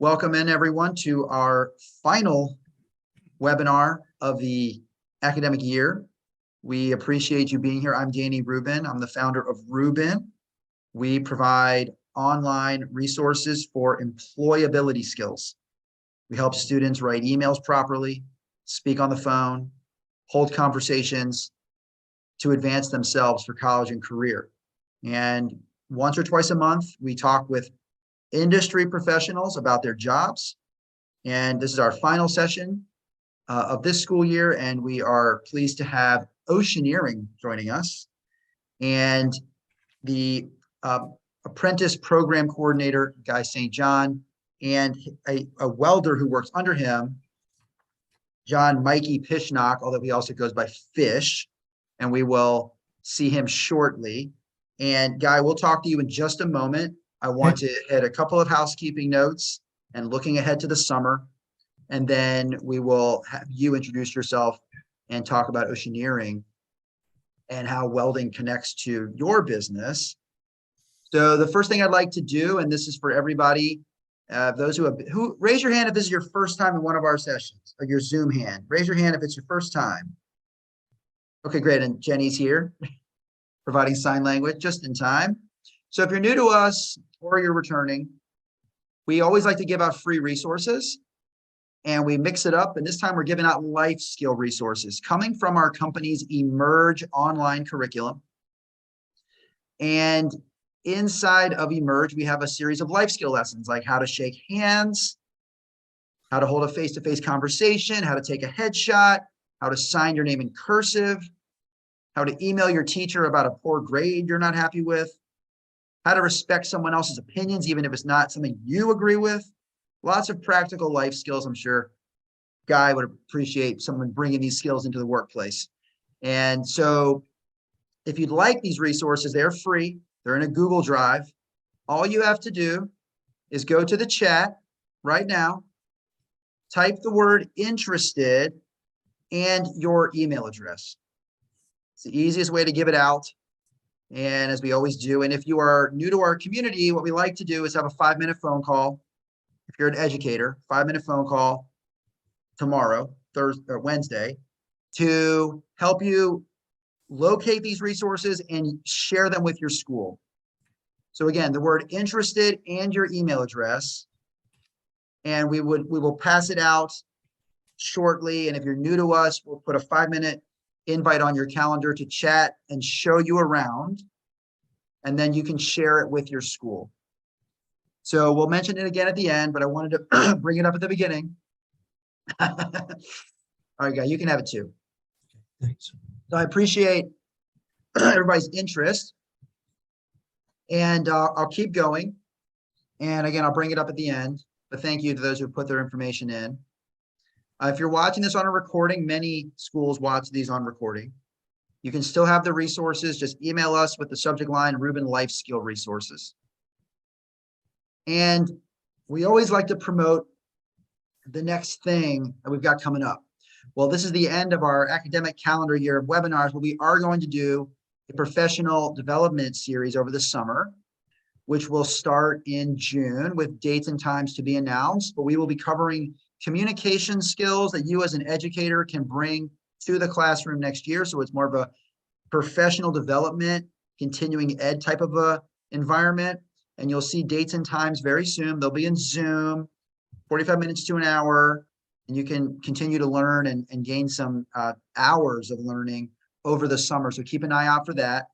Welcome in everyone to our final webinar of the academic year. We appreciate you being here. I'm Danny Rubin. I'm the founder of Rubin. We provide online resources for employability skills. We help students write emails properly, speak on the phone, hold conversations to advance themselves for college and career. And once or twice a month, we talk with industry professionals about their jobs. And this is our final session of this school year. And we are pleased to have Oceaneering joining us and the apprentice program coordinator, Guy St. John, and a welder who works under him, John Mikey Pishnock, although he also goes by Fish, and we will see him shortly. And Guy, we'll talk to you in just a moment. I want to hit a couple of housekeeping notes and looking ahead to the summer. And then we will have you introduce yourself and talk about Oceaneering and how welding connects to your business. So the first thing I'd like to do, and this is for everybody, those who raise your hand if this is your first time in one of our sessions, or your Zoom hand. Raise your hand if it's your first time. Okay, great. And Jenny's here, providing sign language just in time. So if you're new to us or you're returning, we always like to give out free resources and we mix it up. And this time we're giving out life skill resources coming from our company's Emerge online curriculum. And inside of Emerge, we have a series of life skill lessons like how to shake hands, how to hold a face-to-face conversation, how to take a headshot, how to sign your name in cursive, how to email your teacher about a poor grade you're not happy with, how to respect someone else's opinions, even if it's not something you agree with. Lots of practical life skills. I'm sure Guy would appreciate someone bringing these skills into the workplace. And so if you'd like these resources, they're free. They're in a Google Drive. All you have to do is go to the chat right now, type the word interested and your email address. It's the easiest way to give it out. And as we always do, and if you are new to our community, what we like to do is have a 5-minute phone call. If you're an educator, 5-minute phone call tomorrow, Thursday or Wednesday, to help you locate these resources and share them with your school. So again, the word interested and your email address, and we will pass it out shortly. And if you're new to us, we'll put a 5-minute invite on your calendar to chat and show you around, and then you can share it with your school. So we'll mention it again at the end, but I wanted to bring it up at the beginning. All right, Guy, you can have it too. Thanks. So I appreciate everybody's interest, and I'll keep going. And again, I'll bring it up at the end, but thank you to those who put their information in. If you're watching this on a recording, many schools watch these on recording. You can still have the resources. Just email us with the subject line, Rubin Life Skill Resources. And we always like to promote the next thing that we've got coming up. Well, this is the end of our academic calendar year of webinars, but we are going to do a professional development series over the summer, which will start in June with dates and times to be announced. But we will be covering communication skills that you as an educator can bring to the classroom next year. So it's more of a professional development, continuing ed type of a environment. And you'll see dates and times very soon. They'll be in Zoom, 45 minutes to an hour, and you can continue to learn and gain some hours of learning over the summer. So keep an eye out for that.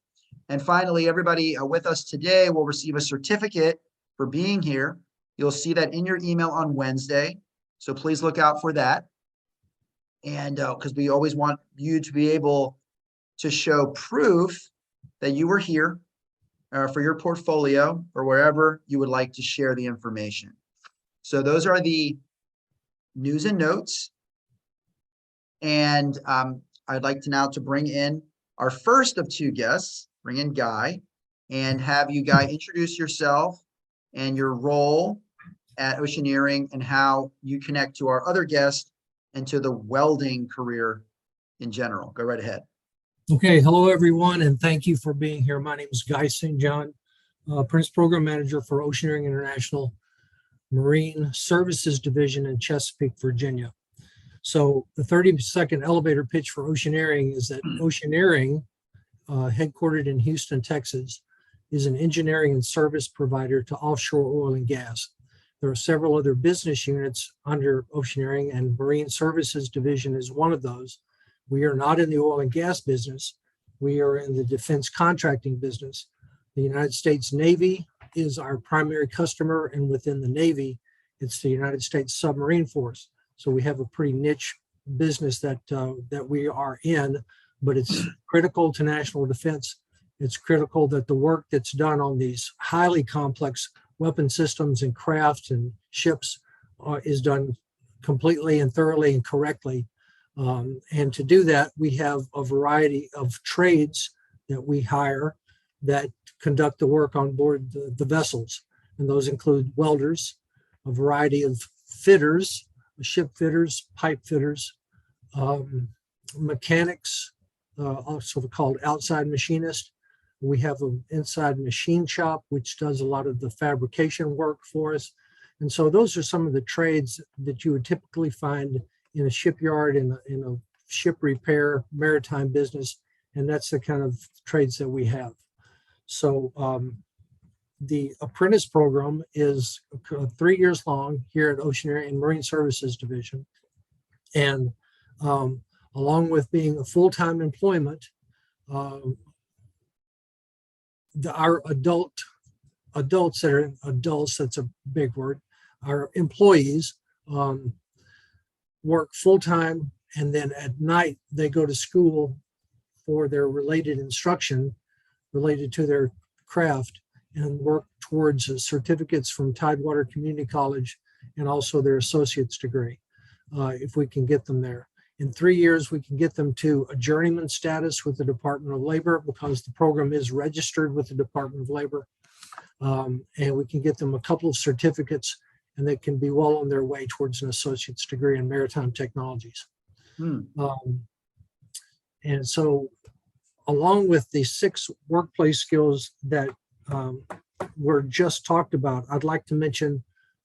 And finally, everybody with us today will receive a certificate for being here. You'll see that in your email on Wednesday. So please look out for that. And because we always want you to be able to show proof that you were here for your portfolio or wherever you would like to share the information. So those are the news and notes. And I'd like to now bring in our first of two guests, bring in Guy, and have you, Guy, introduce yourself and your role at Oceaneering and how you connect to our other guest and to the welding career in general. Go right ahead. Okay, hello everyone, and thank you for being here. My name is Guy St. John, Apprentice Program Manager for Oceaneering International. Marine Services Division in Chesapeake, Virginia. So the 30-second elevator pitch for Oceaneering is that Oceaneering, headquartered in Houston, Texas, is an engineering and service provider to offshore oil and gas. There are several other business units under Oceaneering, and Marine Services Division is one of those. We are not in the oil and gas business. We are in the defense contracting business. The United States Navy is our primary customer, and within the Navy, it's the United States Submarine Force. So we have a pretty niche business that we are in, but it's critical to national defense. It's critical that the work that's done on these highly complex weapon systems and crafts and ships is done completely and thoroughly and correctly. And to do that, we have a variety of trades that we hire that conduct the work on board the vessels. And those include welders, a variety of fitters, ship fitters, pipe fitters, mechanics, also called outside machinists. We have an inside machine shop, which does a lot of the fabrication work for us. And so those are some of the trades that you would typically find in a shipyard, in a ship repair, maritime business. And that's the kind of trades that we have. So the apprentice program is 3 years long here at Oceaneering and Marine Services Division. And along with being a full-time employment, our adults that are adults, that's a big word, our employees work full-time, and then at night they go to school for their related instruction related to their craft and work towards certificates from Tidewater Community College and also their associate's degree, if we can get them there. In 3 years, we can get them to a journeyman status with the Department of Labor, because the program is registered with the Department of Labor. And we can get them a couple of certificates, and they can be well on their way towards an associate's degree in maritime technologies. And so along with the 6 workplace skills that were just talked about, I'd like to mention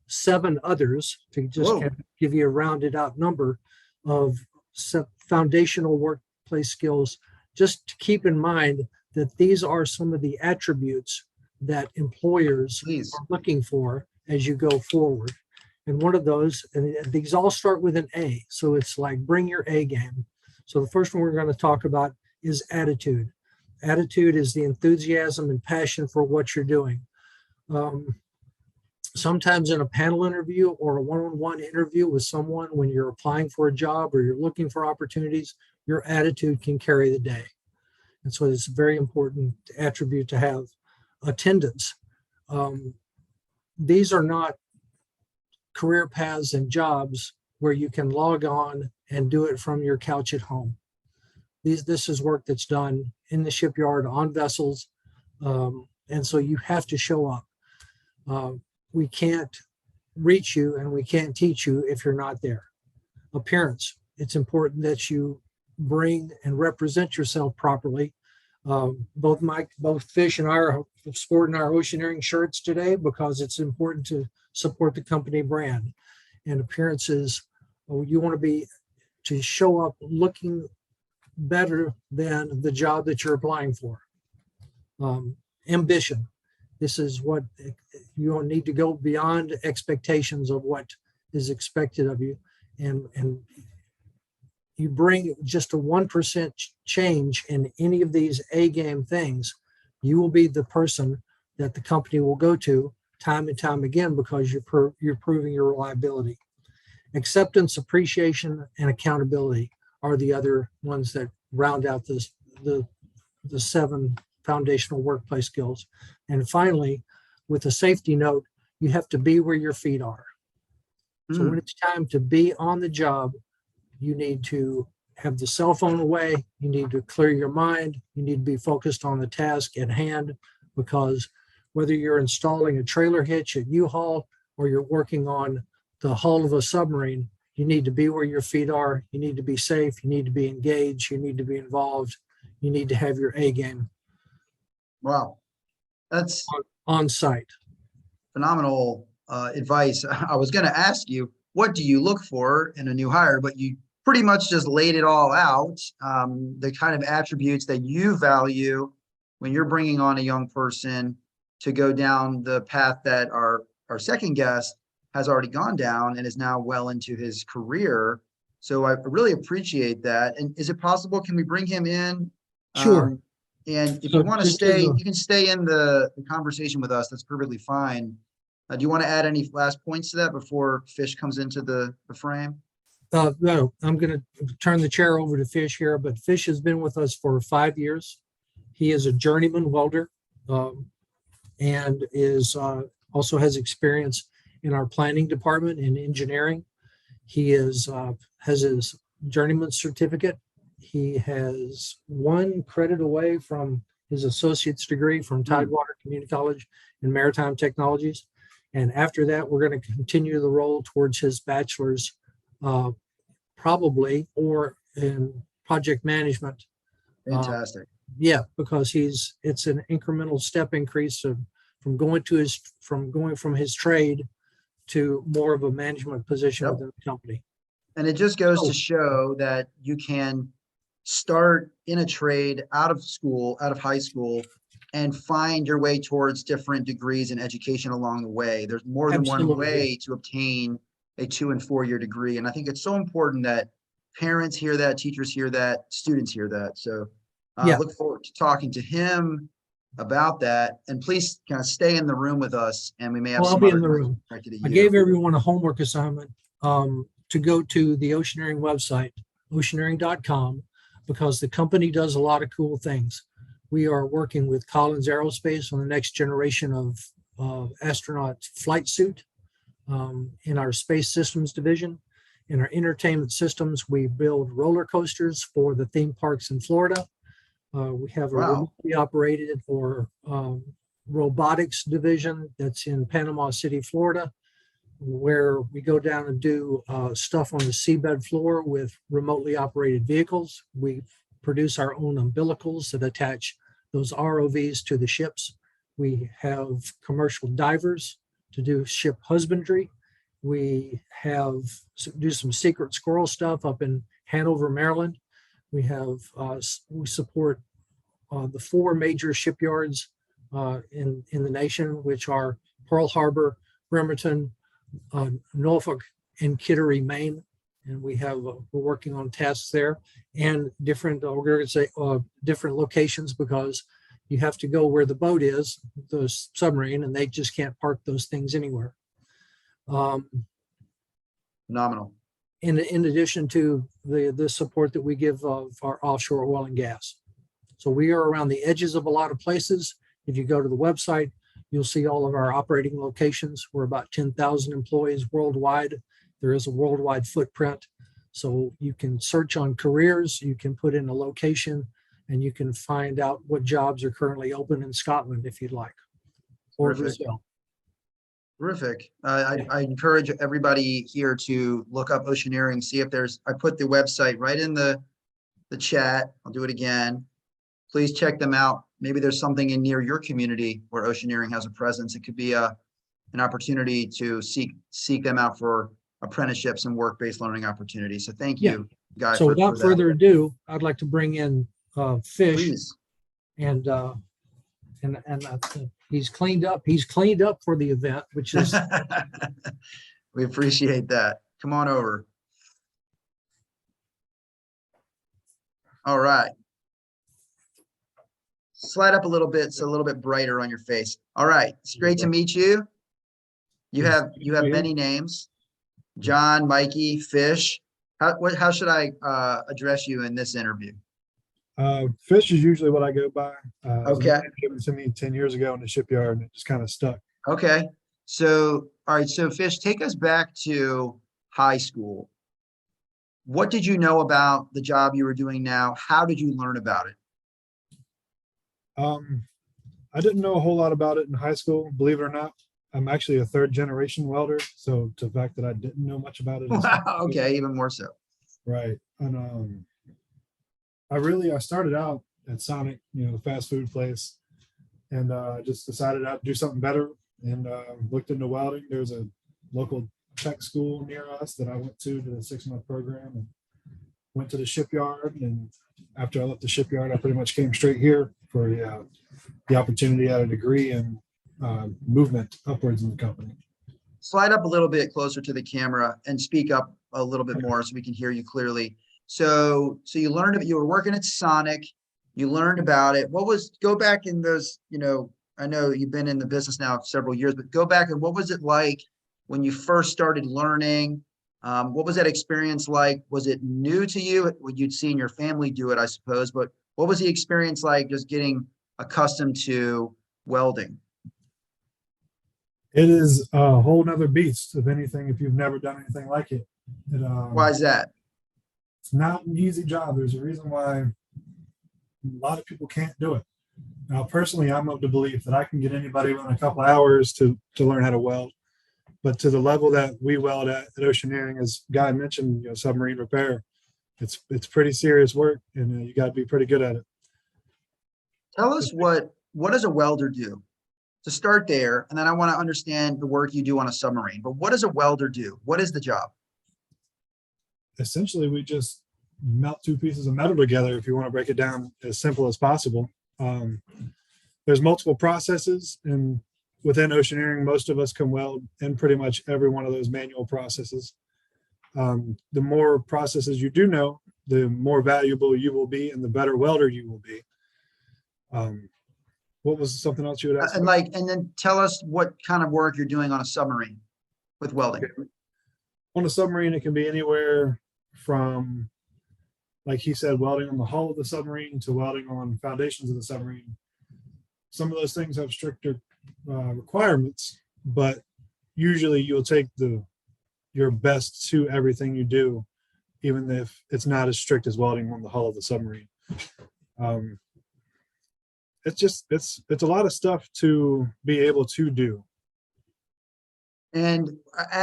7 others to just kind of give you a rounded out number of foundational workplace skills, just to keep in mind that these are some of the attributes that employers are looking for as you go forward. And one of those, and these all start with an A, so it's like bring your A game. So the first one we're going to talk about is attitude. Attitude is the enthusiasm and passion for what you're doing. Sometimes in a panel interview or a one-on-one interview with someone, when you're applying for a job or you're looking for opportunities, your attitude can carry the day. And so it's a very important attribute to have. Attendance. These are not career paths and jobs where you can log on and do it from your couch at home. This is work that's done in the shipyard on vessels. And so you have to show up. We can't reach you and we can't teach you if you're not there. Appearance. It's important that you bring and represent yourself properly. Both Fish and I are sporting our Oceaneering shirts today because it's important to support the company brand. And appearances, you want to show up looking better than the job that you're applying for. Ambition. This is what you don't need to go beyond expectations of what is expected of you. And you bring just a 1% change in any of these A-game things, you will be the person that the company will go to time and time again because you're proving your reliability. Acceptance, appreciation, and accountability are the other ones that round out the 7 foundational workplace skills. And finally, with a safety note, you have to be where your feet are. So when it's time to be on the job, you need to have the cell phone away. You need to clear your mind. You need to be focused on the task at hand, because whether you're installing a trailer hitch at U-Haul or you're working on the hull of a submarine, you need to be where your feet are. You need to be safe. You need to be engaged. You need to be involved. You need to have your A game. Wow. That's on site. Phenomenal advice. I was going to ask you, what do you look for in a new hire? But you pretty much just laid it all out. The kind of attributes that you value when you're bringing on a young person to go down the path that our second guest has already gone down and is now well into his career. So I really appreciate that. And is it possible, can we bring him in? Sure. And if So you want to just stay, as a- you can stay in the conversation with us. That's perfectly fine. Do you want to add any last points to that before Fish comes into the frame? No, I'm going to turn the chair over to Fish here, but Fish has been with us for 5 years. He is a journeyman welder, and is also has experience in our planning department in engineering. He has his journeyman certificate. He has 1 credit away from his associate's degree from Tidewater Community College in Maritime Technologies. And after that, we're going to continue the roll towards his bachelor's, probably, or in project management. Fantastic. Yeah, because it's an incremental step increase from going from his trade to more of a management position Yep. within the company. And it just goes Oh. to show that you can start in a trade out of school, out of high school, and find your way towards different degrees in education along the way. There's more than one Absolutely. way to obtain a 2 and 4 year degree. And I think it's so important that parents hear that, teachers hear that, students hear that. So I Yeah. look forward to talking to him about that. And please kind of stay in the room with us, and we may have Well, I'll some be other in the questions room. directed at I you. gave everyone a homework assignment to go to the Oceaneering website, oceaneering.com, because the company does a lot of cool things. We are working with Collins Aerospace on the next generation of astronaut flight suit in our space systems division. In our entertainment systems, we build roller coasters for the theme parks in Florida. We have a Wow. remotely operated or robotics division that's in Panama City, Florida, where we go down and do stuff on the seabed floor with remotely operated vehicles. We produce our own umbilicals that attach those ROVs to the ships. We have commercial divers to do ship husbandry. We do some secret squirrel stuff up in Hanover, Maryland. We support the 4 major shipyards in the nation, which are Pearl Harbor, Bremerton, Norfolk, and Kittery, Maine. And we're working on tasks there and different locations, because you have to go where the boat is, the submarine, and they just can't park those things anywhere. Phenomenal. In addition to the support that we give of our offshore oil and gas. So we are around the edges of a lot of places. If you go to the website, you'll see all of our operating locations. We're about 10,000 employees worldwide. There is a worldwide footprint. So you can search on careers, you can put in a location, and you can find out what jobs are currently open in Scotland if you'd like, or Terrific. Brazil. Terrific. I encourage everybody here to look up Oceaneering, see if I put the website right in the chat. I'll do it again. Please check them out. Maybe there's something in near your community where Oceaneering has a presence. It could be an opportunity to seek them out for apprenticeships and work-based learning opportunities. So thank you, Guy. So without for further ado, I'd like to bring in Fish. Please. And he's cleaned up. He's cleaned up for the event, which is We appreciate that. Come on over. All right. Slide up a little bit, so a little bit brighter on your face. All right. It's great to meet you. You have many names: John, Mikey, Fish. How should I address you in this interview? Fish is usually what I go by. Okay. It was given to me 10 years ago in the shipyard, and it just kind of stuck. Okay. So, all right. So Fish, take us back to high school. What did you know about the job you were doing now? How did you learn about it? I didn't know a whole lot about it in high school, believe it or not. I'm actually a 3rd generation welder, so the fact that I didn't know much about it. Okay, even more so. Right. And I started out at Sonic, the fast food place, and just decided I'd do something better and looked into welding. There's a local tech school near us that I went to, did a 6-month program, and went to the shipyard. And after I left the shipyard, I pretty much came straight here for the opportunity at a degree and movement upwards in the company. Slide up a little bit closer to the camera and speak up a little bit more so we can hear you clearly. So you learned, you were working at Sonic, you learned about it. Go back in those, I know you've been in the business now several years, but go back and what was it like when you first started learning? What was that experience like? Was it new to you? You'd seen your family do it, I suppose, but what was the experience like just getting accustomed to welding? It is a whole nother beast of anything if you've never done anything like it. Why is that? It's not an easy job. There's a reason why a lot of people can't do it. Now, personally, I'm of the belief that I can get anybody within a couple hours to learn how to weld. But to the level that we weld at Oceaneering, as Guy mentioned, submarine repair, it's pretty serious work, and you got to be pretty good at it. Tell us what does a welder do? To start there, and then I want to understand the work you do on a submarine. But what does a welder do? What is the job? Essentially, we just melt 2 pieces of metal together, if you want to break it down as simple as possible. There's multiple processes, and within Oceaneering, most of us can weld in pretty much every one of those manual processes. The more processes you do know, the more valuable you will be and the better welder you will be. What was something else you would ask? And then tell us what kind of work you're doing on a submarine with welding. Okay. On a submarine, it can be anywhere from, like he said, welding on the hull of the submarine to welding on foundations of the submarine. Some of those things have stricter requirements, but usually you'll take your best to everything you do, even if it's not as strict as welding on the hull of the submarine. It's a lot of stuff to be able to do. And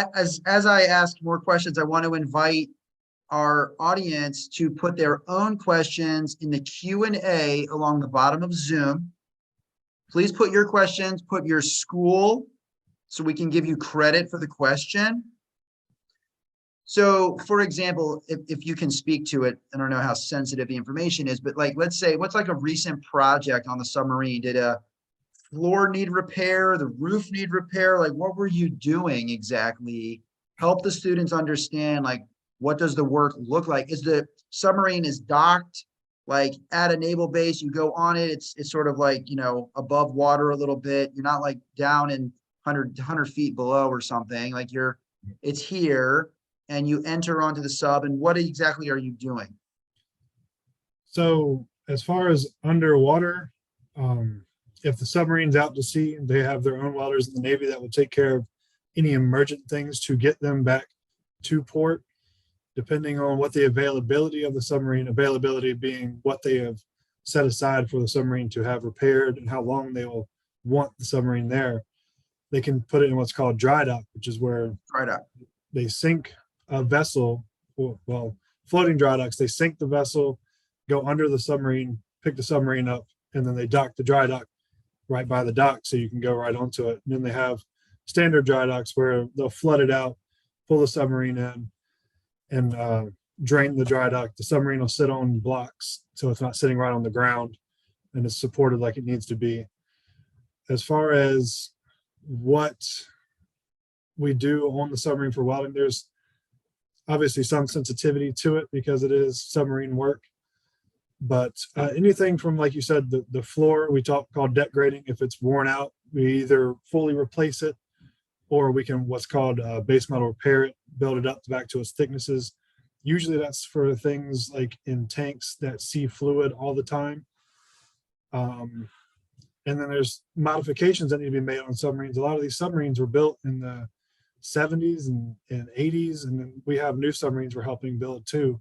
as I ask more questions, I want to invite our audience to put their own questions in the Q&A along the bottom of Zoom. Please put your questions, put your school, so we can give you credit for the question. So, for example, if you can speak to it, I don't know how sensitive the information is, but let's say, what's like a recent project on the submarine? Did a floor need repair? The roof need repair? What were you doing exactly? Help the students understand, what does the work look like? Is the submarine is docked, at a naval base, you go on it, it's sort of above water a little bit. You're not down in 100 feet below or something. It's here. And you enter onto the sub, and what exactly are you doing? So as far as underwater, if the submarine's out to sea, they have their own welders in the Navy that will take care of any emergent things to get them back to port, depending on what the availability of the submarine, availability being what they have set aside for the submarine to have repaired and how long they will want the submarine there. They can put it in what's called dry dock, which is where they sink a vessel, well, floating dry docks. They sink the vessel, go under the submarine, pick the submarine up, and then they dock the dry dock right by the dock so you can go right onto it. And then they have standard dry docks where they'll flood it out, pull the submarine in, and drain the dry dock. The submarine will sit on blocks, so it's not sitting right on the ground, and it's supported like it needs to be. As far as what we do on the submarine for welding, there's obviously some sensitivity to it because it is submarine work. But anything from, like you said, the floor, we called deck grading. If it's worn out, we either fully replace it, or we can what's called base metal repair it, build it up back to its thicknesses. Usually that's for things like in tanks that see fluid all the time. And then there's modifications that need to be made on submarines. A lot of these submarines were built in the 70s and 80s, and then we have new submarines we're helping build too.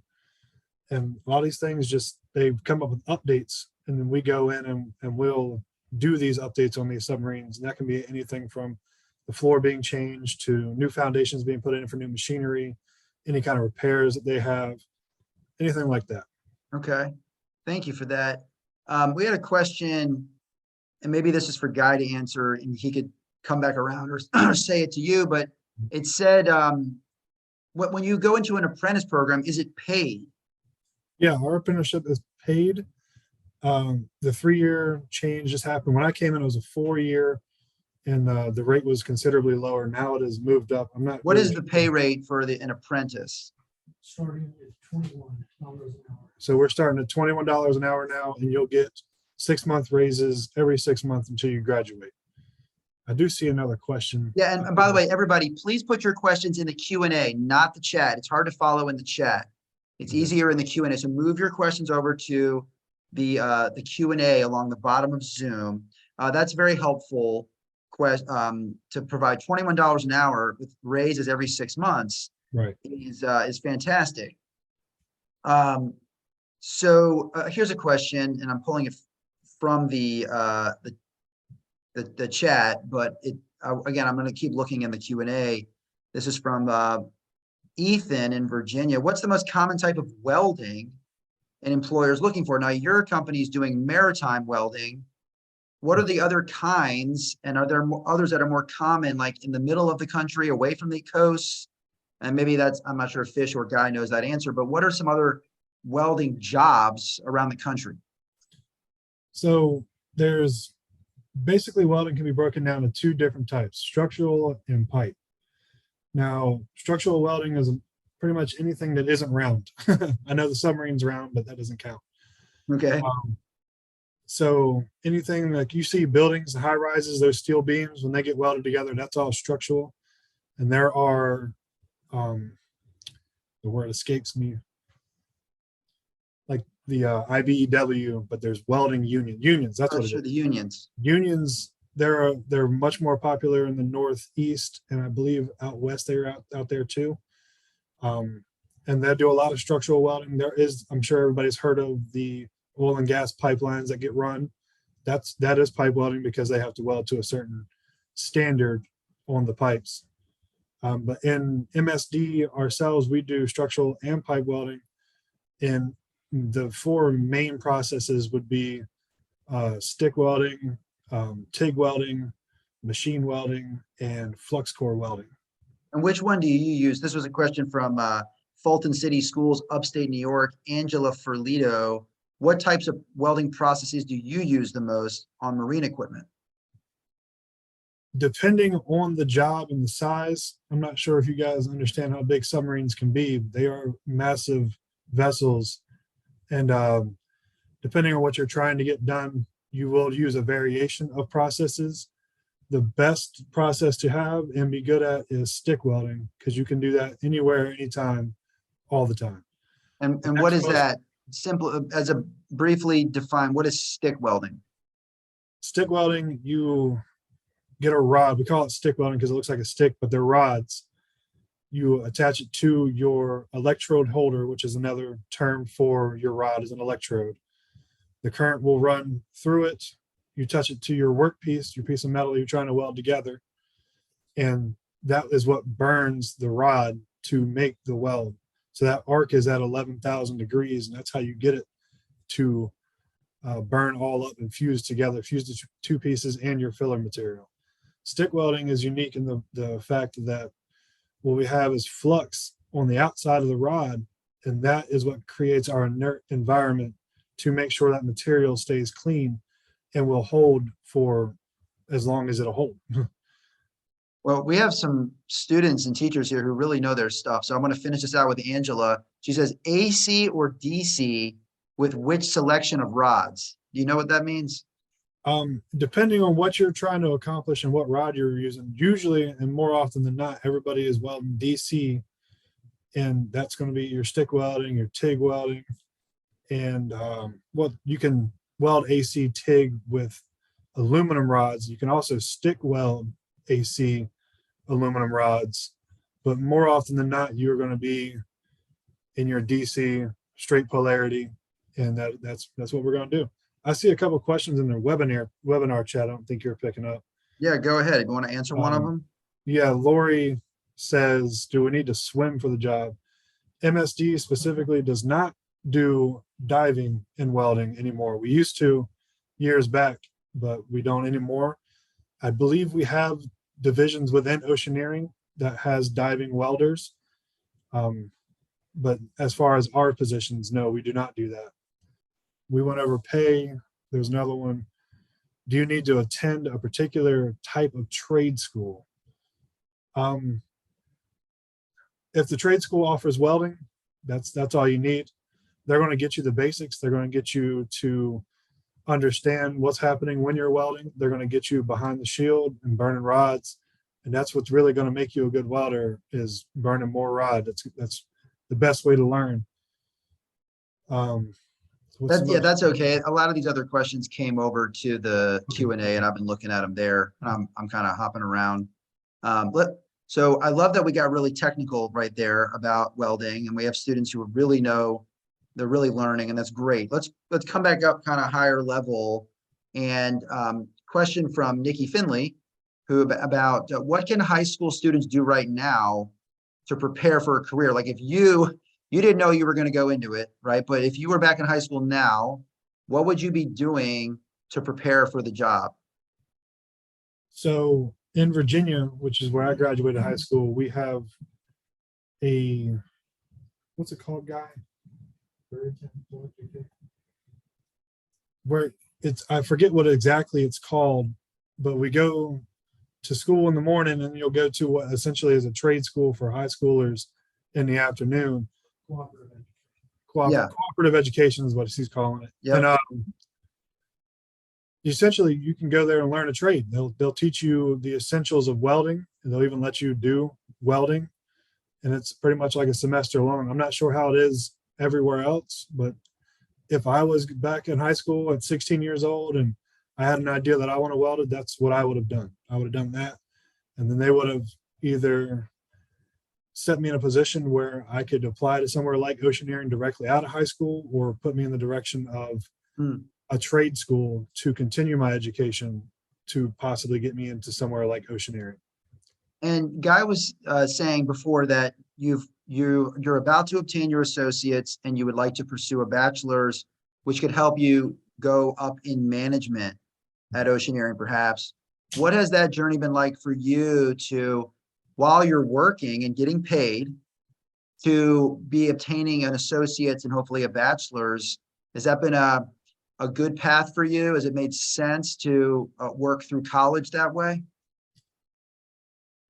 And a lot of these things they've come up with updates, and then we go in and we'll do these updates on these submarines. And that can be anything from the floor being changed to new foundations being put in for new machinery, any kind of repairs that they have, anything like that. Okay, thank you for that. We had a question, and maybe this is for Guy to answer, and he could come back around or say it to you, but it said, when you go into an apprentice program, is it paid? Yeah, our apprenticeship is paid. The 3-year change just happened. When I came in, it was a 4-year, and the rate was considerably lower. Now it has moved up. I'm not What really is the pay rate for an apprentice? Starting at $21 an hour. So we're starting at $21 an hour now, and you'll get 6-month raises every 6 months until you graduate. I do see another question. Yeah, and by the way, everybody, please put your questions in the Q&A, not the chat. It's hard to follow in the chat. It's easier in the Q&A. So move your questions over to the Q&A along the bottom of Zoom. That's very helpful to provide $21 an hour with raises every 6 months. Right. Is fantastic. So here's a question, and I'm pulling it from the chat, but again, I'm going to keep looking in the Q&A. This is from Ethan in Virginia. What's the most common type of welding an employer is looking for? Now, your company is doing maritime welding. What are the other kinds, and are there others that are more common, like in the middle of the country, away from the coast? And maybe I'm not sure if Fish or Guy knows that answer, but what are some other welding jobs around the country? So there's basically welding can be broken down to 2 different types, structural and pipe. Now, structural welding is pretty much anything that isn't round. I know the submarine's round, but that doesn't count. Okay. So anything like you see buildings, high rises, those steel beams, when they get welded together, that's all structural. And there are, the word escapes me, like the IBEW, but there's welding unions. That's what it is. The unions. Unions, they're much more popular in the Northeast, and I believe out west they're out there too. And they do a lot of structural welding. I'm sure everybody's heard of the oil and gas pipelines that get run. That is pipe welding because they have to weld to a certain standard on the pipes. But in MSD ourselves, we do structural and pipe welding. And the 4 main processes would be stick welding, TIG welding, machine welding, and flux core welding. And which one do you use? This was a question from Fulton City Schools, upstate New York, Angela Ferlito. What types of welding processes do you use the most on marine equipment? Depending on the job and the size, I'm not sure if you guys understand how big submarines can be. They are massive vessels. And depending on what you're trying to get done, you will use a variation of processes. The best process to have and be good at is stick welding, because you can do that anywhere, anytime, all the time. And what is that? Simple, as a briefly define, what is stick welding? Stick welding, you get a rod. We call it stick welding because it looks like a stick, but they're rods. You attach it to your electrode holder, which is another term for your rod, is an electrode. The current will run through it. You touch it to your workpiece, your piece of metal you're trying to weld together. And that is what burns the rod to make the weld. So that arc is at 11,000 degrees, and that's how you get it to burn all up and fuse together, fuse the 2 pieces and your filler material. Stick welding is unique in the fact that what we have is flux on the outside of the rod, and that is what creates our inert environment to make sure that material stays clean and will hold for as long as it'll hold. Well, we have some students and teachers here who really know their stuff. So I'm going to finish this out with Angela. She says AC or DC with which selection of rods? Do you know what that means? Depending on what you're trying to accomplish and what rod you're using, usually and more often than not, everybody is welding DC, and that's going to be your stick welding, your TIG welding, and you can weld AC TIG with aluminum rods. You can also stick weld AC aluminum rods, but more often than not, you're going to be in your DC straight polarity, and that's what we're going to do. I see a couple of questions in the webinar chat. I don't think you're picking up. Yeah, go ahead. You want to answer one of them? Yeah, Lori says, do we need to swim for the job? MSD specifically does not do diving and welding anymore. We used to years back, but we don't anymore. I believe we have divisions within oceaneering that has diving welders. But as far as our positions, no, we do not do that. We went over pay. There's another one. Do you need to attend a particular type of trade school? If the trade school offers welding, that's all you need. They're going to get you the basics. They're going to get you to understand what's happening when you're welding. They're going to get you behind the shield and burning rods. And that's what's really going to make you a good welder, is burning more rod. That's the best way to learn. That's okay. A lot of these other questions came over to the Q&A, and I've been looking at them there. I'm kind of hopping around. So I love that we got really technical right there about welding, and we have students who really know, they're really learning, and that's great. Let's come back up kind of higher level. And question from Nikki Finley, who about what can high school students do right now to prepare for a career? Like if you didn't know you were going to go into it, right? But if you were back in high school now, what would you be doing to prepare for the job? So in Virginia, which is where I graduated high school, we have a, what's it called, Guy? Where I forget what exactly it's called, but we go to school in the morning and you'll go to what essentially is a trade school for high schoolers in the afternoon. Cooperative education is what he's calling it. Yep. And essentially you can go there and learn a trade. They'll teach you the essentials of welding, and they'll even let you do welding. And it's pretty much like a semester long. I'm not sure how it is everywhere else, but if I was back in high school at 16 years old and I had an idea that I want to weld it, that's what I would have done. I would have done that. And then they would have either set me in a position where I could apply to somewhere like oceaneering directly out of high school, or put me in the direction of a trade school to continue my education to possibly get me into somewhere like oceaneering. And Guy was saying before that you're about to obtain your associates and you would like to pursue a bachelor's, which could help you go up in management at oceaneering perhaps. What has that journey been like for you to, while you're working and getting paid, to be obtaining an associate's and hopefully a bachelor's? Has that been a good path for you? Has it made sense to work through college that way?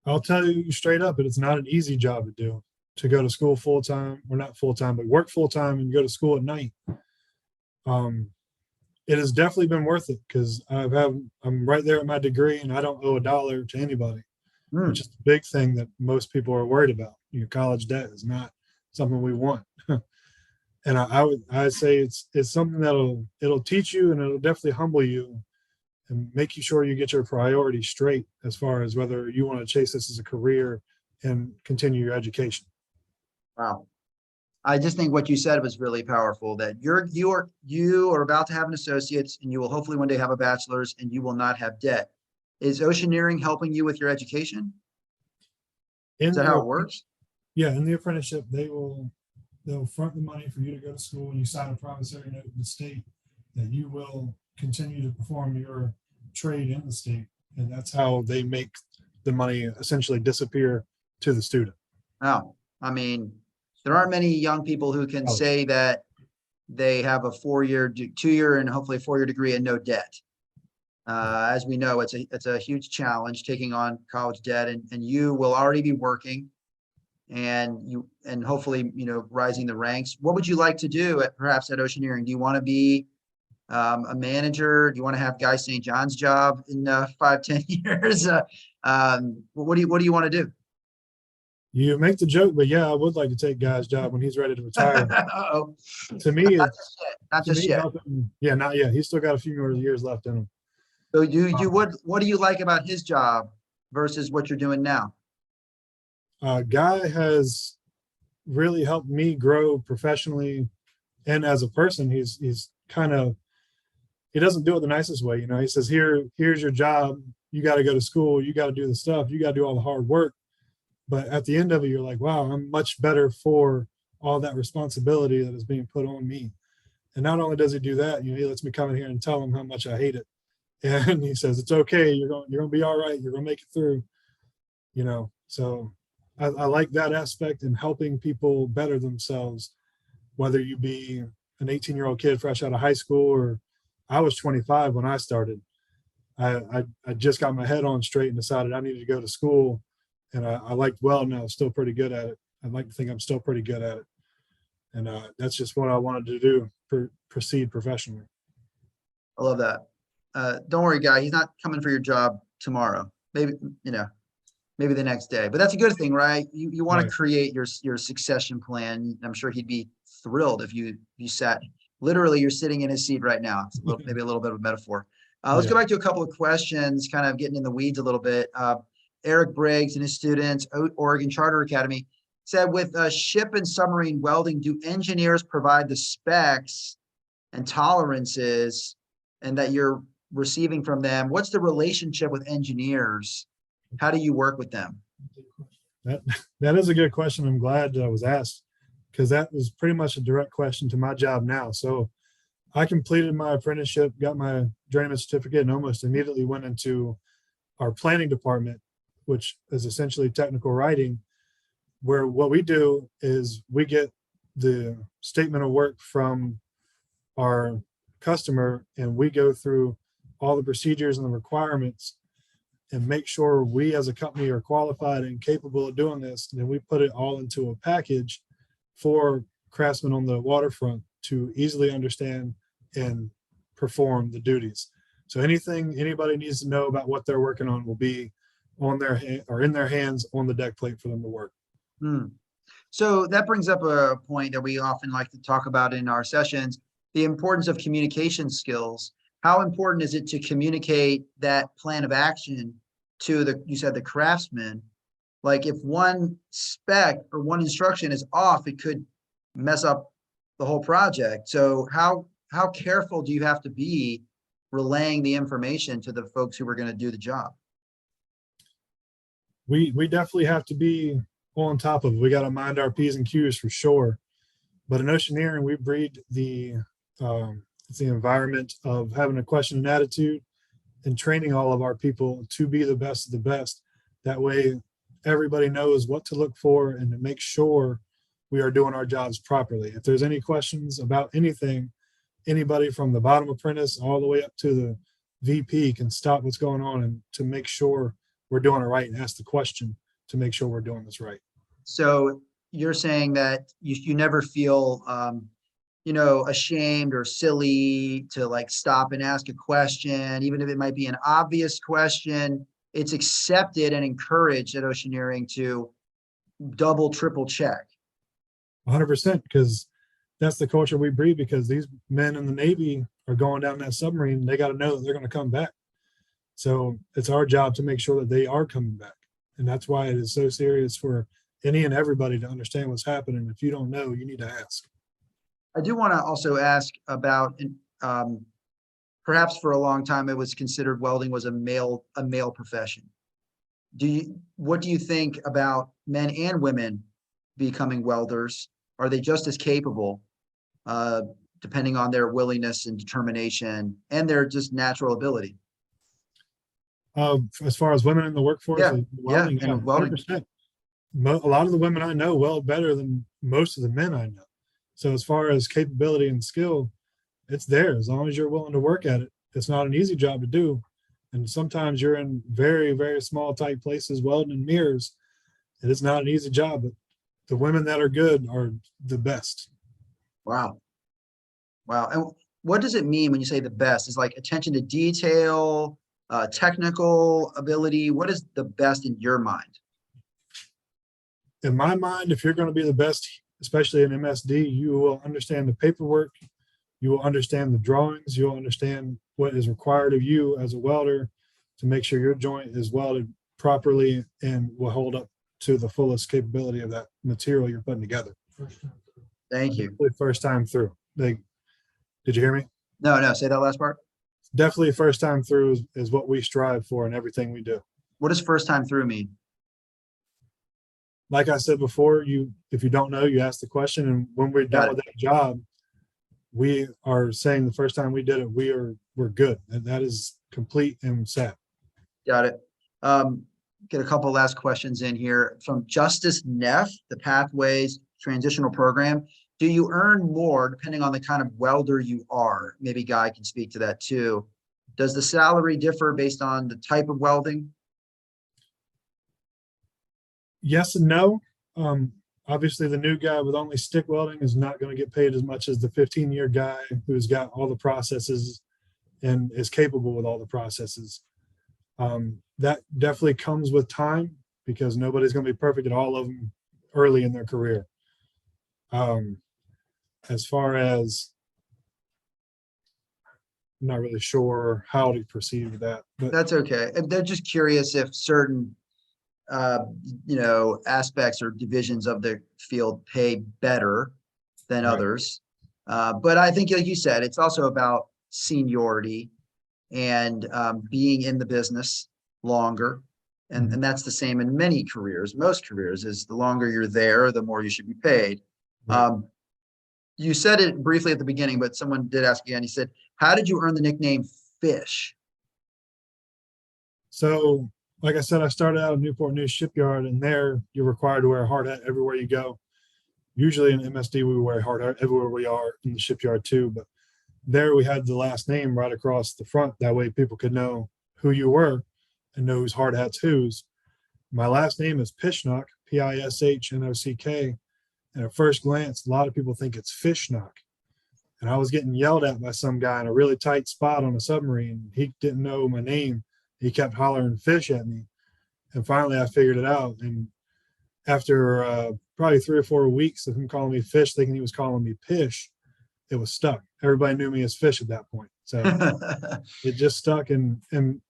I'll tell you straight up, it's not an easy job to do, to go to school full time, or not full time, but work full time and go to school at night. It has definitely been worth it, because I'm right there at my degree and I don't owe $1 to anybody, which is the big thing that most people are worried about. Your college debt is not something we want. And I'd say it's something it'll teach you, and it'll definitely humble you and make you sure you get your priorities straight as far as whether you want to chase this as a career and continue your education. Wow. I just think what you said was really powerful, that you are about to have an associate's and you will hopefully one day have a bachelor's, and you will not have debt. Is oceaneering helping you with your education? Is that how it works? Yeah, in the apprenticeship, they'll front the money for you to go to school, and you sign a promissory note with the state that you will continue to perform your trade in the state. And that's how they make the money essentially disappear to the student. Oh, I mean, there aren't many young people who can say that they have a 2-year and hopefully a 4-year degree and no debt. As we know, it's a huge challenge taking on college debt, and you will already be working and hopefully, rising the ranks. What would you like to do perhaps at oceaneering? Do you want to be a manager? Do you want to have Guy St. John's job in 5-10 years? What do you want to do? You make the joke, but yeah, I would like to take Guy's job when he's ready to retire. Uh-oh. To me, Not just yet. Yeah, not yet. He's still got a few more years left in him. So what do you like about his job versus what you're doing now? Guy has really helped me grow professionally and as a person. He's he doesn't do it the nicest way. He says, here's your job. You got to go to school. You got to do the stuff. You got to do all the hard work. But at the end of it, you're like, wow, I'm much better for all that responsibility that is being put on me. And not only does he do that, he lets me come in here and tell him how much I hate it. And he says, it's okay. You're going to be all right. You're going to make it through. you know, so I like that aspect in helping people better themselves, whether you be an 18-year-old kid fresh out of high school, or I was 25 when I started. I just got my head on straight and decided I needed to go to school, and I liked welding. I was still pretty good at it. I'd like to think I'm still pretty good at it. And that's just what I wanted to do, proceed professionally. I love that. Don't worry, guy. He's not coming for your job tomorrow. Maybe, maybe the next day, but that's a good thing, right? You want to Right. create your succession plan. I'm sure he'd be thrilled if you sat, literally you're sitting in his seat right now. It's maybe a little bit of a metaphor. Let's go Yeah. back to a couple of questions, kind of getting in the weeds a little bit. Eric Briggs and his students, Oregon Charter Academy, said with ship and submarine welding, do engineers provide the specs and tolerances and that you're receiving from them? What's the relationship with engineers? How do you work with them? That is a good question. I'm glad that I was asked, because that was pretty much a direct question to my job now. So I completed my apprenticeship, got my journeyman certificate, and almost immediately went into our planning department, which is essentially technical writing, where what we do is we get the statement of work from our customer, and we go through all the procedures and the requirements and make sure we as a company are qualified and capable of doing this. And then we put it all into a package for craftsmen on the waterfront to easily understand and perform the duties. So anything anybody needs to know about what they're working on will be on their or in their hands on the deck plate for them to work. So that brings up a point that we often like to talk about in our sessions, the importance of communication skills. How important is it to communicate that plan of action to you said the craftsman? Like if one spec or one instruction is off, it could mess up the whole project. So how careful do you have to be relaying the information to the folks who are going to do the job? We definitely have to be on top of it. We got to mind our P's and Q's for sure. But in oceaneering, we breed the environment of having a question and attitude and training all of our people to be the best of the best. That way, everybody knows what to look for and to make sure we are doing our jobs properly. If there's any questions about anything, anybody from the bottom apprentice all the way up to the VP can stop what's going on and to make sure we're doing it right and ask the question to make sure we're doing this right. So you're saying that you never feel, ashamed or silly to like stop and ask a question, even if it might be an obvious question. It's accepted and encouraged at Oceaneering to double, triple check. 100%, because that's the culture we breed, because these men in the Navy are going down that submarine. They got to know that they're going to come back. So it's our job to make sure that they are coming back. And that's why it is so serious for any and everybody to understand what's happening. If you don't know, you need to ask. I do want to also ask about, perhaps for a long time, it was considered welding was a male profession. What do you think about men and women becoming welders? Are they just as capable, depending on their willingness and determination and their just natural ability? As far as women in the workforce, welding, and welding. 100%. A lot of the women I know weld better than most of the men I know. So as far as capability and skill, it's there as long as you're willing to work at it. It's not an easy job to do. And sometimes you're in very, very small, tight places welding in mirrors. And it's not an easy job, but the women that are good are the best. Wow. And what does it mean when you say the best? Is like attention to detail, technical ability? What is the best in your mind? In my mind, if you're going to be the best, especially in MSD, you will understand the paperwork, you will understand the drawings, you'll understand what is required of you as a welder to make sure your joint is welded properly and will hold up to the fullest capability of that material you're putting together. Thank you. First time through. Did you hear me? No, say that last part. Definitely first time through is what we strive for in everything we do. What does first time through mean? Like I said before, if you don't know, you ask the question, and when we're done with that job, we are saying the first time we did it, we're good, and that is complete and set. Got it. get a couple last questions in here from Justice Neff, the Pathways Transitional Program. Do you earn more depending on the kind of welder you are? Maybe Guy can speak to that too. Does the salary differ based on the type of welding? Yes and no. Obviously, the new guy with only stick welding is not going to get paid as much as the 15-year guy who's got all the processes and is capable with all the processes. That definitely comes with time because nobody's going to be perfect at all of them early in their career. As far as, I'm not really sure how to proceed with that, but That's okay. And they're just curious if certain, aspects or divisions of the field pay better than Right. others. But I think, like you said, it's also about seniority and being in the business longer. And that's the same in many careers. Most careers is the longer you're there, the more you should be paid. Right. You said it briefly at the beginning, but someone did ask again. He said, how did you earn the nickname Fish? So, like I said, I started out at Newport News Shipyard, and there you're required to wear a hard hat everywhere you go. Usually in MSD, we wear a hard hat everywhere we are in the shipyard too. But there we had the last name right across the front. That way people could know who you were and know whose hard hat's whose. My last name is Pishnock, Pishnock. And at first glance, a lot of people think it's Pishnock. And I was getting yelled at by some guy in a really tight spot on a submarine. He didn't know my name. He kept hollering fish at me. And finally I figured it out. And after probably 3 or 4 weeks of him calling me Fish, thinking he was calling me Pish, it was stuck. Everybody knew me as Fish at that point. So it just stuck. And in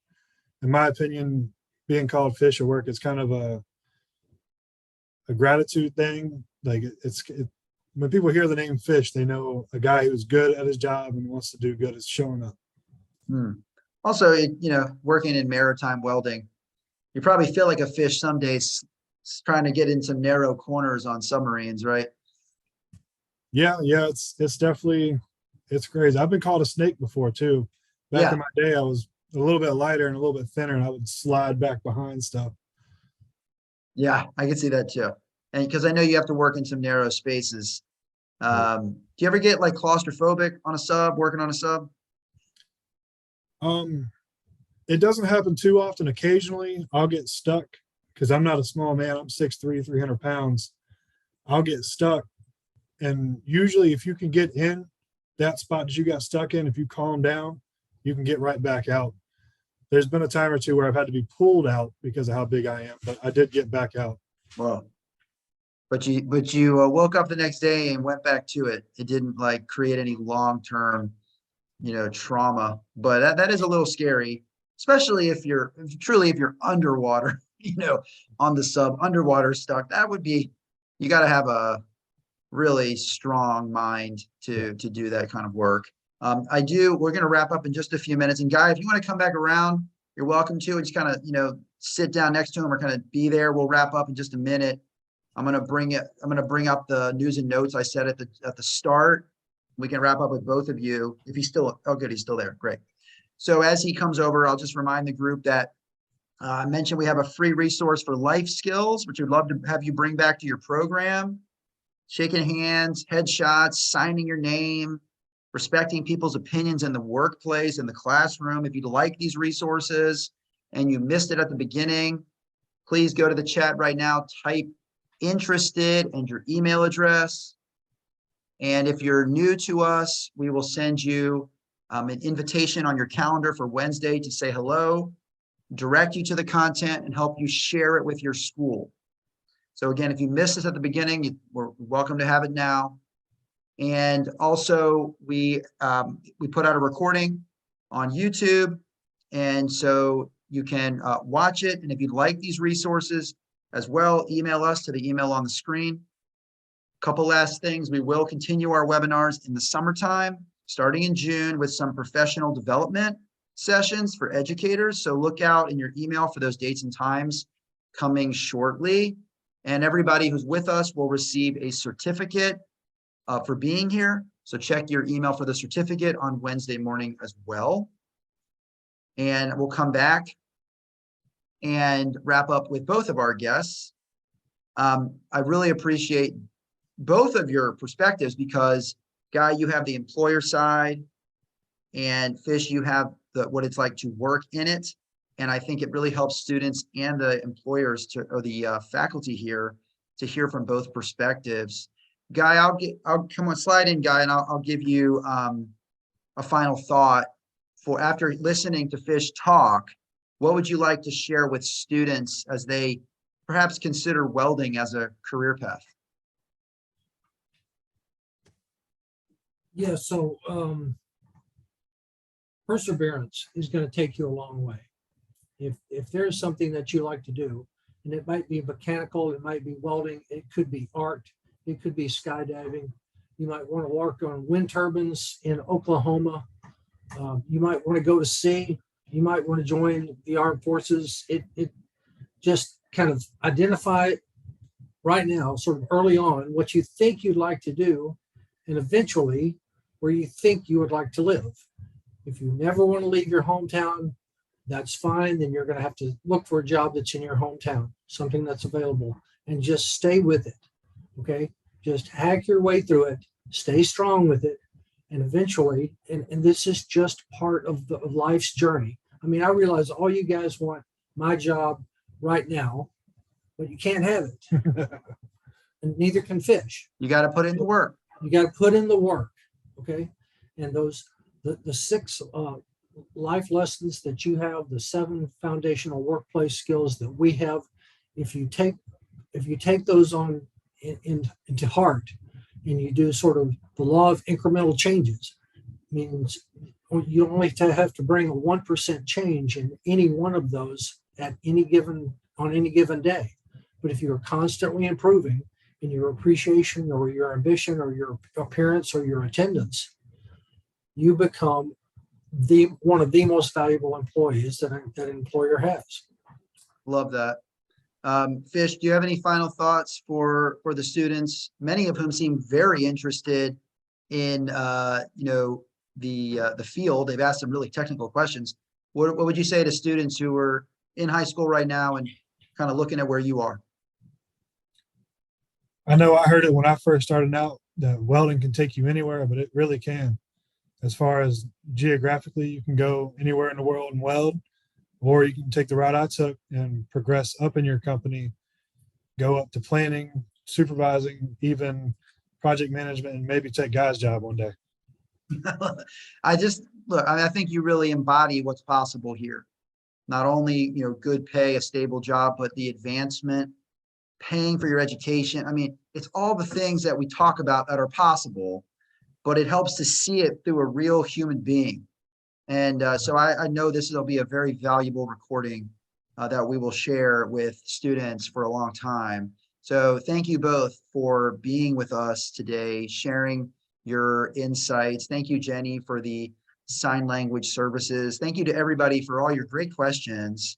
my opinion, being called Fish at work is kind of a gratitude thing. Like when people hear the name Fish, they know a guy who's good at his job and wants to do good is showing up. Also, working in maritime welding, you probably feel like a fish some days trying to get in some narrow corners on submarines, right? Yeah, it's definitely, it's crazy. I've been called a snake before too. Back in my day, I was a little bit lighter and a little bit thinner, and I would slide back behind stuff. Yeah, I can see that too. And because I know you have to work in some narrow spaces. Do you ever get like claustrophobic on a sub, working on a sub? It doesn't happen too often. Occasionally I'll get stuck because I'm not a small man. I'm 6'3", 300 pounds. I'll get stuck. And usually if you can get in that spot that you got stuck in, if you calm down, you can get right back out. There's been a time or two where I've had to be pulled out because of how big I am, but I did get back out. Well, but you woke up the next day and went back to it. It didn't like create any long-term, trauma, but that is a little scary, especially if you're underwater, on the sub underwater stuck. That would be, you got to have a really strong mind to do that kind of work. We're going to wrap up in just a few minutes. And Guy, if you want to come back around, you're welcome to, and just kind of, sit down next to him or kind of be there. We'll wrap up in just a minute. I'm going to bring up the news and notes I said at the start. We can wrap up with both of you. If he's still, oh good, he's still there. Great. So as he comes over, I'll just remind the group that I mentioned we have a free resource for life skills, which we'd love to have you bring back to your program. Shaking hands, headshots, signing your name, respecting people's opinions in the workplace, in the classroom. If you'd like these resources and you missed it at the beginning, please go to the chat right now, type interested and your email address. And if you're new to us, we will send you an invitation on your calendar for Wednesday to say hello, direct you to the content, and help you share it with your school. So again, if you missed this at the beginning, we're welcome to have it now. And also we put out a recording on YouTube, and so you can watch it. And if you'd like these resources as well, email us to the email on the screen. Couple last things. We will continue our webinars in the summertime, starting in June, with some professional development sessions for educators. So look out in your email for those dates and times coming shortly. And everybody who's with us will receive a certificate for being here. So check your email for the certificate on Wednesday morning as well. And we'll come back and wrap up with both of our guests. I really appreciate both of your perspectives because, Guy, you have the employer side, and Fish, you have what it's like to work in it. And I think it really helps students and the employers or the faculty here to hear from both perspectives. Guy, I'll come on, slide in, Guy, and I'll give you a final thought for after listening to Fish talk. What would you like to share with students as they perhaps consider welding as a career path? Yeah, so perseverance is going to take you a long way. If there's something that you like to do, and it might be mechanical, it might be welding, it could be art, it could be skydiving. You might want to work on wind turbines in Oklahoma. You might want to go to sea. You might want to join the armed forces. It just kind of identify it right now, sort of early on, what you think you'd like to do, and eventually where you think you would like to live. If you never want to leave your hometown, that's fine. Then you're going to have to look for a job that's in your hometown, something that's available, and just stay with it. Okay. Just hack your way through it, stay strong with it. And eventually, and this is just part of life's journey. I mean, I realize all you guys want my job right now, but you can't have it. And neither can Fish. You got to put in the work. You got to put in the work. Okay. And the 6 life lessons that you have, the 7 foundational workplace skills that we have, if you take those on into heart, and you do sort of the law of incremental changes, means you only have to bring a 1% change in any one of those on any given day. But if you're constantly improving in your appreciation or your ambition or your appearance or your attendance, you become one of the most valuable employees that an employer has. Love that. Fish, do you have any final thoughts for the students, many of whom seem very interested in the field? They've asked some really technical questions. What would you say to students who are in high school right now and kind of looking at where you are? I know I heard it when I first started out that welding can take you anywhere, but it really can. As far as geographically, you can go anywhere in the world and weld, or you can take the route I took and progress up in your company, go up to planning, supervising, even project management, and maybe take Guy's job one day. I think you really embody what's possible here. Not only, good pay, a stable job, but the advancement, paying for your education. I mean, it's all the things that we talk about that are possible, but it helps to see it through a real human being. And so I know this will be a very valuable recording that we will share with students for a long time. So thank you both for being with us today, sharing your insights. Thank you, Jenny, for the sign language services. Thank you to everybody for all your great questions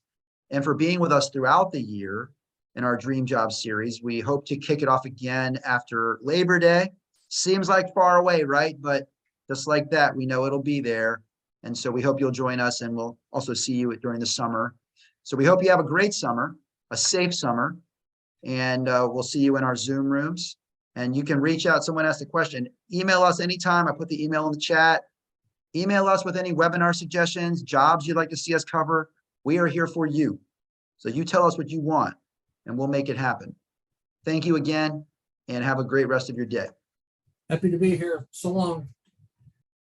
and for being with us throughout the year in our Dream Job series. We hope to kick it off again after Labor Day. Seems like far away, right? But just like that, we know it'll be there. And so we hope you'll join us, and we'll also see you during the summer. So we hope you have a great summer, a safe summer, and we'll see you in our Zoom rooms. And you can reach out. Someone asked a question. Email us anytime. I put the email in the chat. Email us with any webinar suggestions, jobs you'd like to see us cover. We are here for you. So you tell us what you want, and we'll make it happen. Thank you again, and have a great rest of your day. Happy to be here. So long.